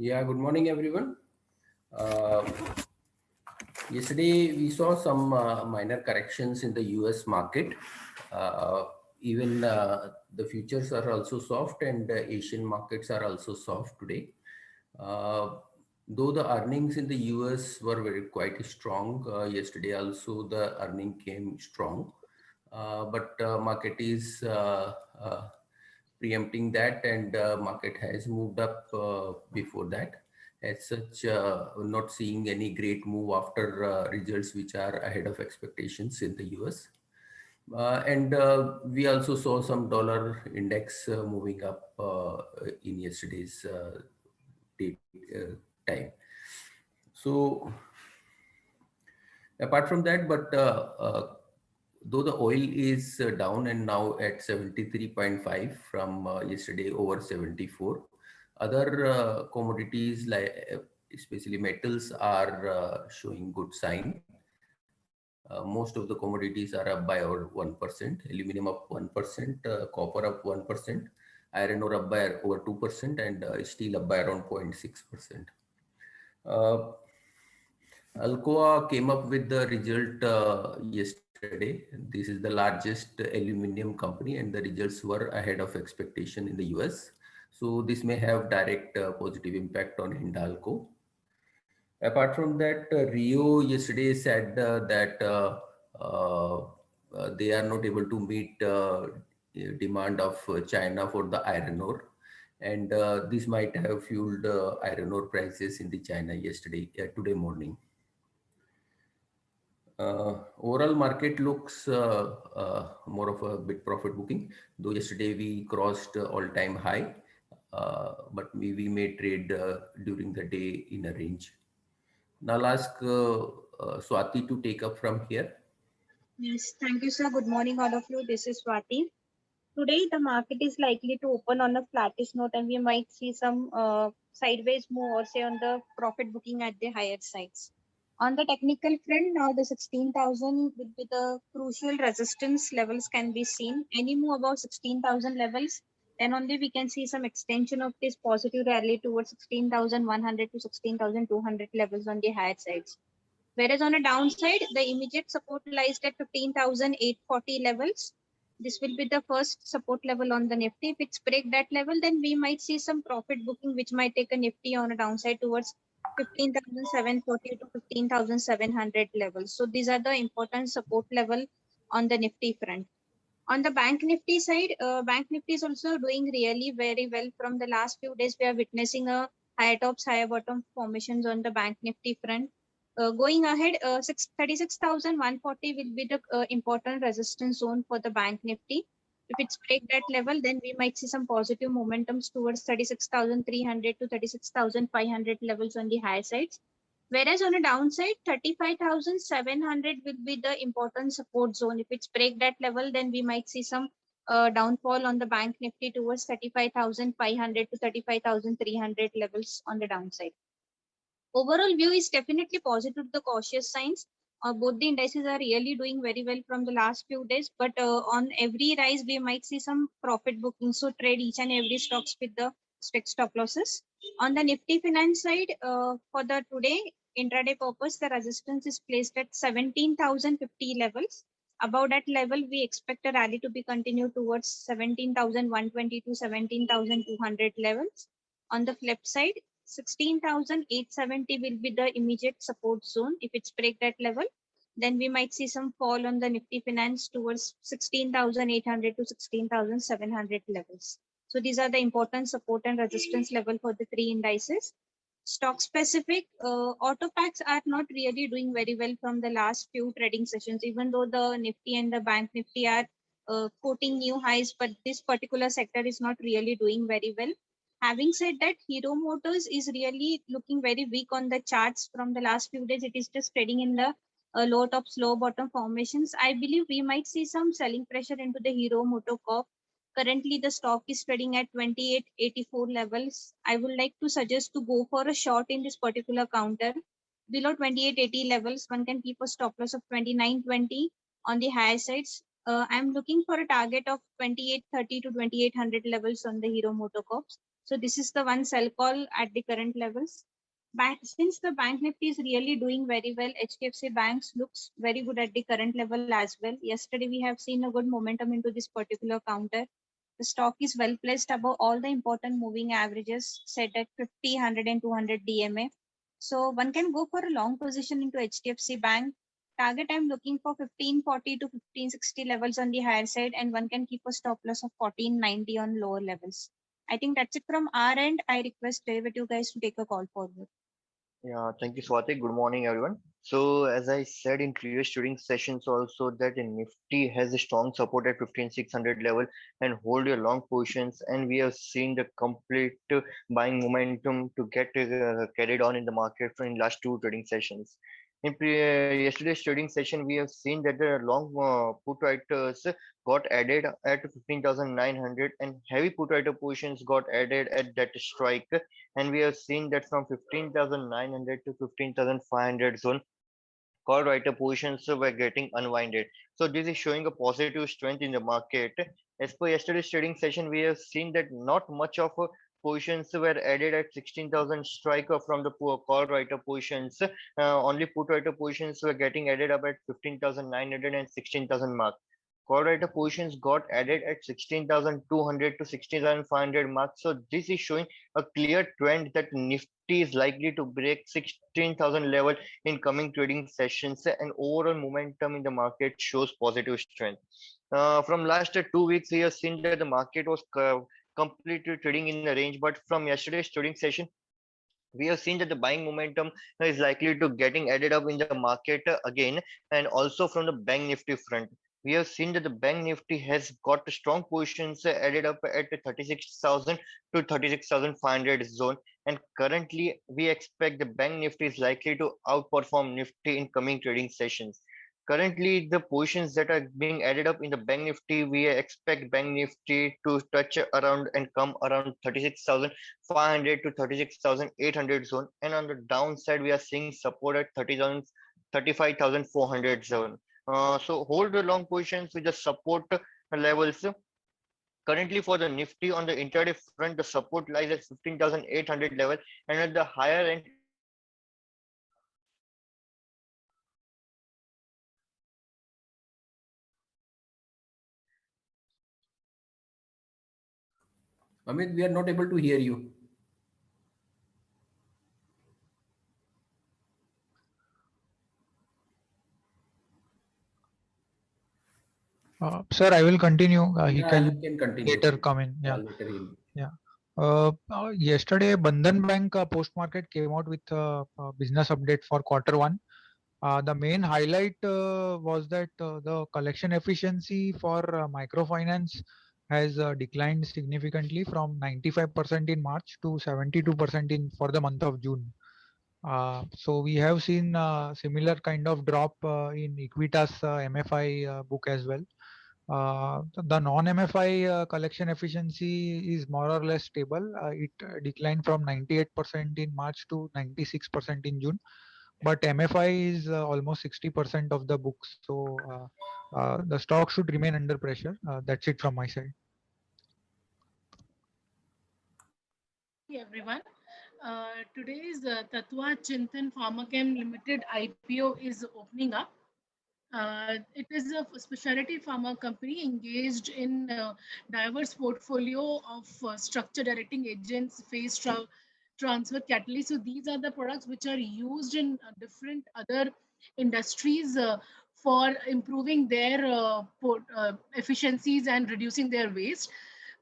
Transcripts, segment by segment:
Yeah, good morning, everyone. Uh, Yesterday, we saw some minor corrections in the US market. Uh, even the futures are also soft, and the Asian markets are also soft today. Uh, though the earnings in the US were very quite strong, yesterday also the earning came strong. But market is preempting that, and market has moved up before that. As such, not seeing any great move after results which are ahead of expectations in the US. And we also saw some dollar index moving up in yesterday's date, time. So apart from that, though the oil is down and now at 73.5 from yesterday over 74, other commodities like especially metals are showing good sign. Most of the commodities are up by over 1%, aluminum up 1%, copper up 1%, iron ore up by over 2%, and steel up by around 0.6%. Uh, Alcoa came up with the result yesterday. This is the largest aluminum company, and the results were ahead of expectation in the US. So this may have direct positive impact on Hindalco. Apart from that, Rio yesterday said that uh, they are not able to meet demand of China for the iron ore, and this might have fueled iron ore prices in the China yesterday, today morning. Overall market looks more of a bit profit booking, though yesterday we crossed all-time high, but we may trade during the day in a range. Now I'll ask Swati to take up from here. Yes, thank you, sir. Good morning, all of you. This is Swati. Today, the market is likely to open on a flattish note, and we might see some sideways move or say on the profit booking at the higher sides. On the technical front, now the 16,000 will be the crucial resistance levels can be seen. Any move above 16,000 levels, then only we can see some extension of this positive rally towards 16,100 to 16,200 levels on the higher sides. Whereas on a downside, the immediate support lies at 15,840 levels. This will be the first support level on the Nifty. If it's break that level, then we might see some profit booking, which might take a Nifty on a downside towards 15,740 to 15,700 levels. So these are the important support level on the Nifty front. On the Bank Nifty side, Bank Nifty is also doing really very well. From the last few days, we are witnessing a higher tops, higher bottom formations on the Bank Nifty front. Going ahead, 36,140 will be the important resistance zone for the Bank Nifty. If it's break that level, then we might see some positive momentums towards 36,300 to 36,500 levels on the higher sides. Whereas on a downside, 35,700 will be the important support zone. If it's break that level, then we might see some downfall on the Bank Nifty towards 35,500 to 35,300 levels on the downside. Overall view is definitely positive to the cautious signs. Both the indices are really doing very well from the last few days, but on every rise, we might see some profit booking. So trade each and every stocks with the strict stop losses. On the Nifty Finance side, for the today intraday purpose, the resistance is placed at 17,050 levels. Above that level, we expect a rally to be continued towards 17,120 to 17,200 levels. On the flip side, 16,870 will be the immediate support zone. If it's break that level, then we might see some fall on the Nifty Finance towards 16,800 to 16,700 levels. So these are the important support and resistance level for the three indices. Stock specific, auto packs are not really doing very well from the last few trading sessions, even though the Nifty and the Bank Nifty are quoting new highs, but this particular sector is not really doing very well. Having said that, Hero Motors is really looking very weak on the charts from the last few days. It is just trading in the low top, slow bottom formations. I believe we might see some selling pressure into the Hero MotoCorp. Currently, the stock is trading at 2884 levels. I would like to suggest to go for a short in this particular counter. Below 2880 levels, one can keep a stop loss of 2920 on the higher sides. I'm looking for a target of 2830 to 2800 levels on the Hero MotoCorp. So this is the one sell call at the current levels. Since the bank nifty is really doing very well, HDFC Banks looks very good at the current level as well. Yesterday we have seen a good momentum into this particular counter. The stock is well placed above all the important moving averages set at 50, 100 and 200 DMA. So one can go for a long position into HDFC Bank. Target I'm looking for 1540 to 1560 levels on the higher side, and one can keep a stop loss of 1490 on lower levels. I think that's it from our end. I request derivative guys to take a call forward. Yeah, thank you, Swati. Good morning, everyone. So, as I said in previous trading sessions, also that Nifty has a strong support at 15,600 level and hold your long positions, and we have seen the complete buying momentum to get carried on in the market in last two trading sessions. In yesterday's trading session, we have seen that the long put writers got added at 15,900 and heavy put writer positions got added at that strike, and we have seen that from 15,900 to 15,500 zone call writer positions were getting unwinded. So this is showing a positive strength in the market. As per yesterday's trading session, we have seen that not much of positions were added at 16,000 strike from the call writer positions. Only put writer positions were getting added up at 15,900 and 16,000 mark. Call writer positions got added at 16,200 to 16,500 marks. So this is showing a clear trend that Nifty is likely to break 16,000 level in coming trading sessions, and overall momentum in the market shows positive strength. From last 2 weeks, we have seen that the market was completely trading in the range, but from yesterday's trading session, we have seen that the buying momentum is likely to getting added up in the market again, and also from the bank nifty front we have seen that the bank nifty has got strong positions added up at 36,000 to 36,500 zone, and currently we expect the bank nifty is likely to outperform nifty in coming trading sessions. Currently, the positions that are being added up in the bank nifty, we expect bank nifty to touch around and come around 36,500 to 36,800 zone, and on the downside we are seeing support at 30,000 35,400 zone. So hold the long positions with the support levels. Currently for the Nifty on the intraday front, the support lies at 15,800 level, and at the higher end, Amit, we are not able to hear you. Sir, I will continue. He Yeah, can, you can continue. later come in. Yeah. Later in. Yeah. Yesterday, Bandhan Bank post market came out with a business update for Q1. The main highlight was that the collection efficiency for microfinance has declined significantly from 95% in March to 72% in for the month of June. So we have seen similar kind of drop in Equitas MFI book as well. The non-MFI collection efficiency is more or less stable. It declined from 98% in March to 96% in June. But MFI is almost 60% of the books. So the stock should remain under pressure. That's it from my side. Hey everyone. Today's Tatwa Chintan Pharmachem Limited IPO is opening up. It is a specialty pharma company engaged in diverse portfolio of structure directing agents, phase transfer catalysts. So these are the products which are used in different other industries for improving their efficiencies and reducing their waste.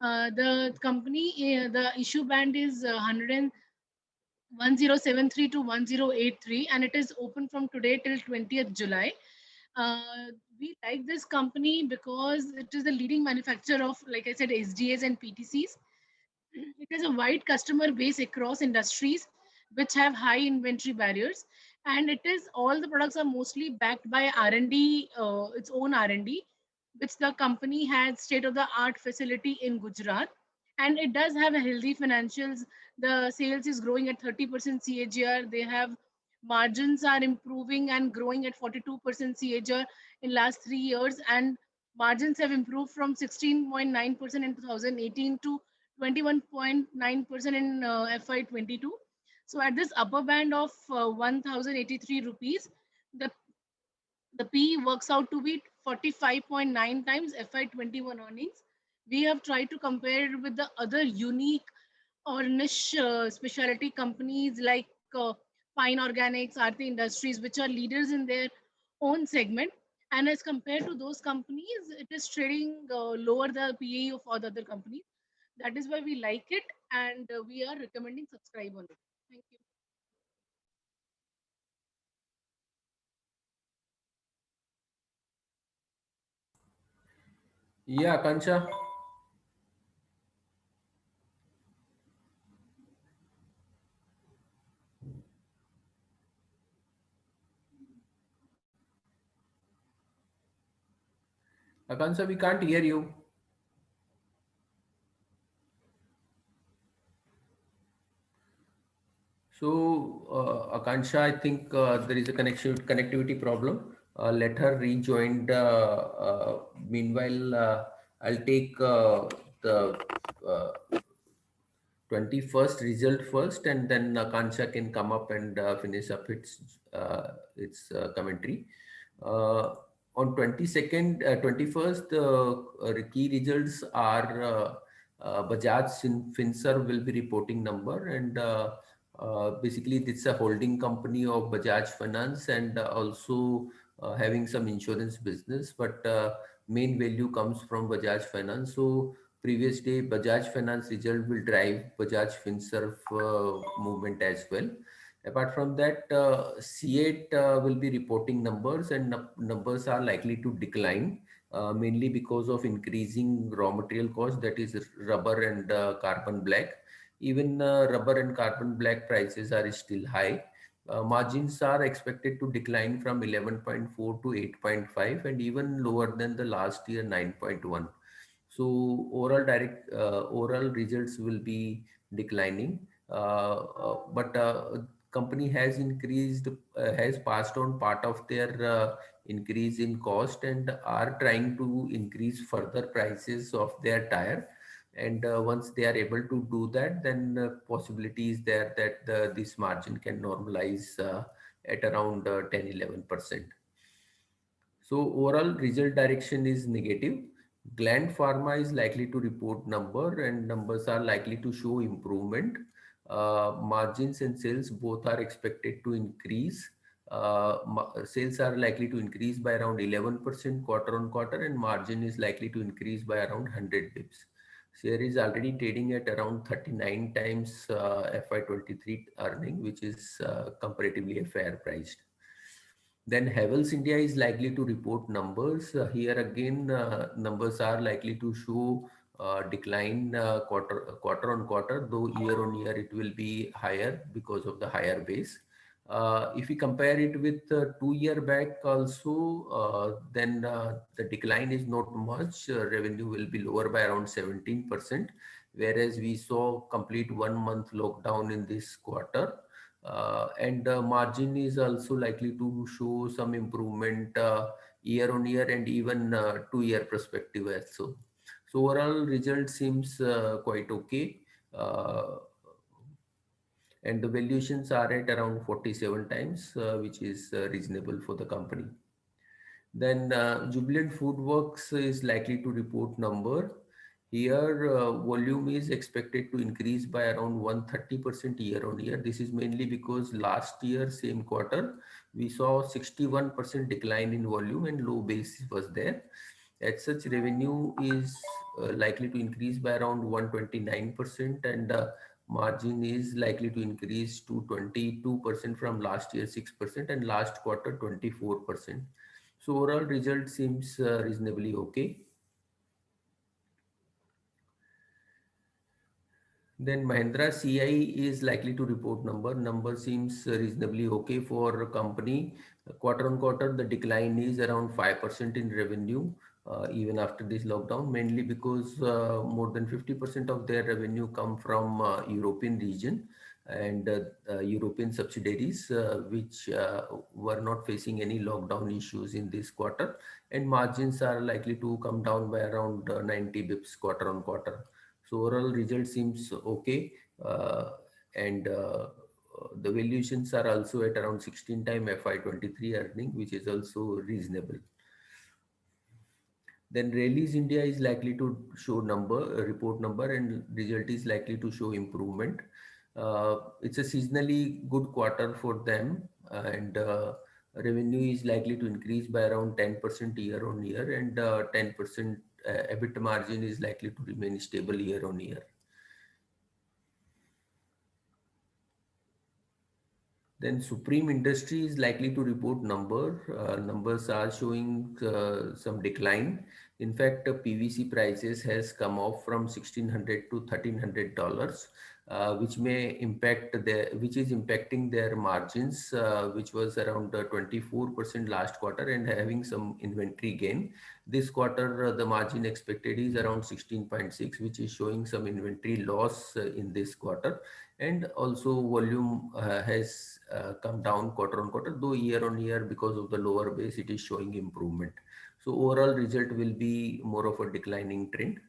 The company, the issue band is 1073 to 1083, and it is open from today till 20th July. We like this company because it is the leading manufacturer of, like I said, SDAs and PTCs. It has a wide customer base across industries which have high inventory barriers, and it is all the products are mostly backed by R&D, its own R&D, which the company has state-of-the-art facility in Gujarat, and it does have a healthy financials. The sales is growing at 30% CAGR. They have margins are improving and growing at 42% CAGR in last 3 years, and margins have improved from 16.9% in 2018 to 21.9% in FY22. So at this upper band of 1083 rupees, the P works out to be 45.9 times FY21 earnings. We have tried to compare it with the other unique or niche specialty companies like Fine Organics, Aarti Industries, which are leaders in their own segment. And as compared to those companies, it is trading lower the PE of all the other companies. That is why we like it, and we are recommending subscribe on it. Thank you. Yeah, Kancha. Akansha, we can't hear you. So, Akansha, I think there is a connectivity problem. Let her rejoin. Meanwhile, I'll take the uh, 21st result first, and then Akansha can come up and finish up its commentary. Uh, on 22nd, 21st, key results are Bajaj Finserv will be reporting number, and basically it's a holding company of Bajaj Finance, and also having some insurance business, but main value comes from Bajaj Finance. So previous day Bajaj Finance result will drive Bajaj Finserv movement as well. Apart from that, C8 will be reporting numbers, and numbers are likely to decline, mainly because of increasing raw material cost, that is rubber and carbon black. Even rubber and carbon black prices are still high. Margins are expected to decline from 11.4 to 8.5, and even lower than the last year 9.1. So overall results will be declining, but company has passed on part of their increase in cost, and are trying to increase further prices of their tire. And once they are able to do that, then possibility is there that this margin can normalize at around 10-11%. So overall result direction is negative. Gland Pharma is likely to report number, and numbers are likely to show improvement. Margins and sales both are expected to increase. Sales are likely to increase by around 11% quarter on quarter, and margin is likely to increase by around 100 bips. Share is already trading at around 39 times FY23 earning, which is comparatively a fair price. Then Havells India is likely to report numbers. Here again, numbers are likely to show decline quarter on quarter, though year on year it will be higher because of the higher base. If we compare it with 2 year back also, then the decline is not much. Revenue will be lower by around 17%, whereas we saw complete 1 month lockdown in this quarter. And margin is also likely to show some improvement year on year, and even 2 year perspective as so. So overall result seems quite okay. And the valuations are at around 47 times, which is reasonable for the company. Then Jubilant FoodWorks is likely to report number. Here, volume is expected to increase by around 130% year on year. This is mainly because last year, same quarter, we saw 61% decline in volume, and low base was there. As such, revenue is likely to increase by around 129%, and margin is likely to increase to 22% from last year 6%, and last quarter 24%. So overall result seems reasonably okay. Then Mahindra CI is likely to report number. Number seems reasonably okay for a company. Quarter on quarter, the decline is around 5% in revenue, even after this lockdown, mainly because more than 50% of their revenue come from European region, and European subsidiaries, which were not facing any lockdown issues in this quarter, and margins are likely to come down by around 90 bips quarter on quarter. So overall result seems okay, and the valuations are also at around 16 time FY23 earning, which is also reasonable. Then Rallies India is likely to show report number, and result is likely to show improvement. It's a seasonally good quarter for them, and revenue is likely to increase by around 10% year on year, and 10% EBITDA margin is likely to remain stable year on year. Then Supreme Industry is likely to report numbers are showing some decline. In fact, PVC prices has come off from $1,600 to $1,300, which is impacting their margins, which was around 24% last quarter, and having some inventory gain. This quarter, the margin expected is around 16.6, which is showing some inventory loss in this quarter. And also volume has come down quarter on quarter, though year on year, because of the lower base, it is showing improvement. So overall result will be more of a declining trend.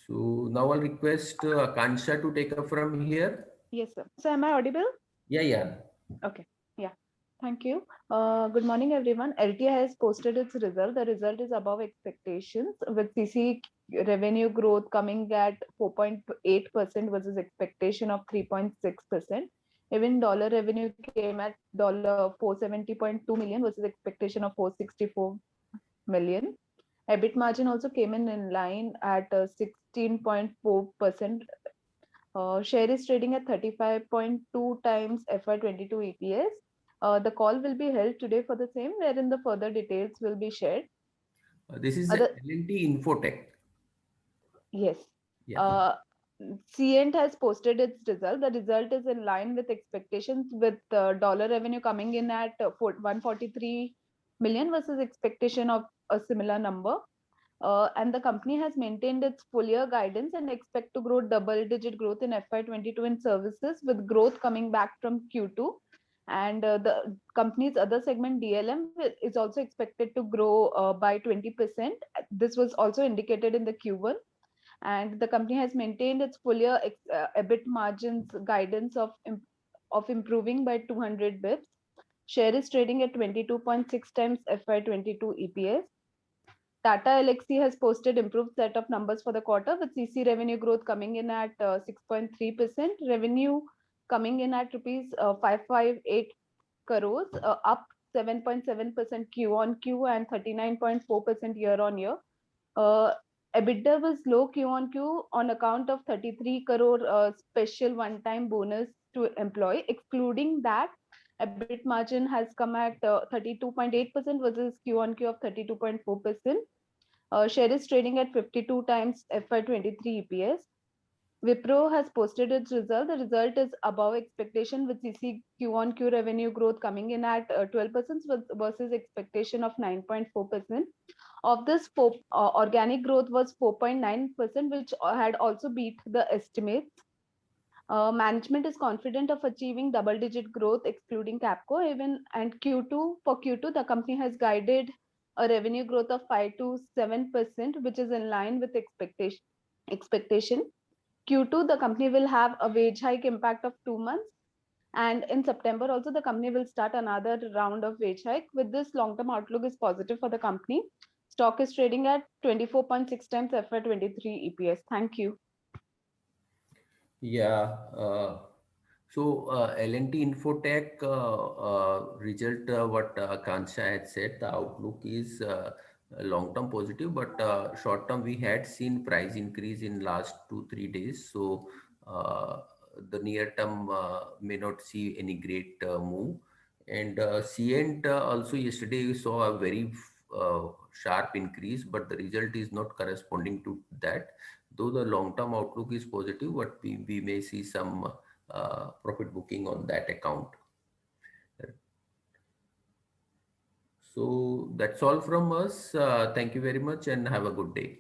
So now I'll request Akansha to take up from here. Yes, sir. So am I audible? Yeah. Okay. Yeah. Thank you. Good morning, everyone. LTI has posted its result. The result is above expectations, with CC revenue growth coming at 4.8% versus expectation of 3.6%. Even dollar revenue came at $470.2 million versus expectation of $464 million. EBIT margin also came in line at 16.4%. Share is trading at 35.2 times FY22 EPS. The call will be held today for the same, wherein the further details will be shared. This is L&T Infotech. Yes. Yeah. Cient has posted its result. The result is in line with expectations, with dollar revenue coming in at 143 million versus expectation of a similar number. And the company has maintained its full year guidance and expect to grow double-digit growth in FY22 in services, with growth coming back from Q2. And the company's other segment, DLM, is also expected to grow by 20%. This was also indicated in the Q1. And the company has maintained its full year EBIT margins guidance of improving by 200 bps. Share is trading at 22.6 times FY22 EPS. Tata Elxsi has posted improved set of numbers for the quarter, with CC revenue growth coming in at 6.3%, revenue coming in at rupees 558 crores, up 7.7% Q on Q and 39.4% year on year. EBITDA was low Q on Q on account of 33 crore special one-time bonus to employee. Excluding that, EBIT margin has come at 32.8% versus Q on Q of 32.4%. Share is trading at 52 times FY23 EPS. Wipro has posted its result. The result is above expectation, with CC Q on Q revenue growth coming in at 12% versus expectation of 9.4%. Of this, organic growth was 4.9%, which had also beat the estimates. Management is confident of achieving double-digit growth excluding Capco. And for Q2, the company has guided a revenue growth of 5 to 7%, which is in line with expectation. Q2, the company will have a wage hike impact of 2 months. And in September, also, the company will start another round of wage hike. With this, long-term outlook is positive for the company. Stock is trading at 24.6 times FY23 EPS. Thank you. Yeah. So L&T Infotech result, what Kansha had said, the outlook is long-term positive, but short-term we had seen price increase in last 2-3 days. So the near-term may not see any great move. And Cient also yesterday saw a very sharp increase, but the result is not corresponding to that. Though the long-term outlook is positive, but we may see some profit booking on that account. So that's all from us. Thank you very much and have a good day.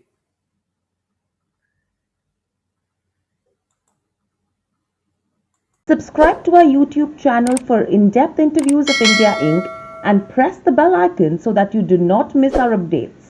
Subscribe to our YouTube channel for in-depth interviews of India Inc. and press the bell icon so that you do not miss our updates.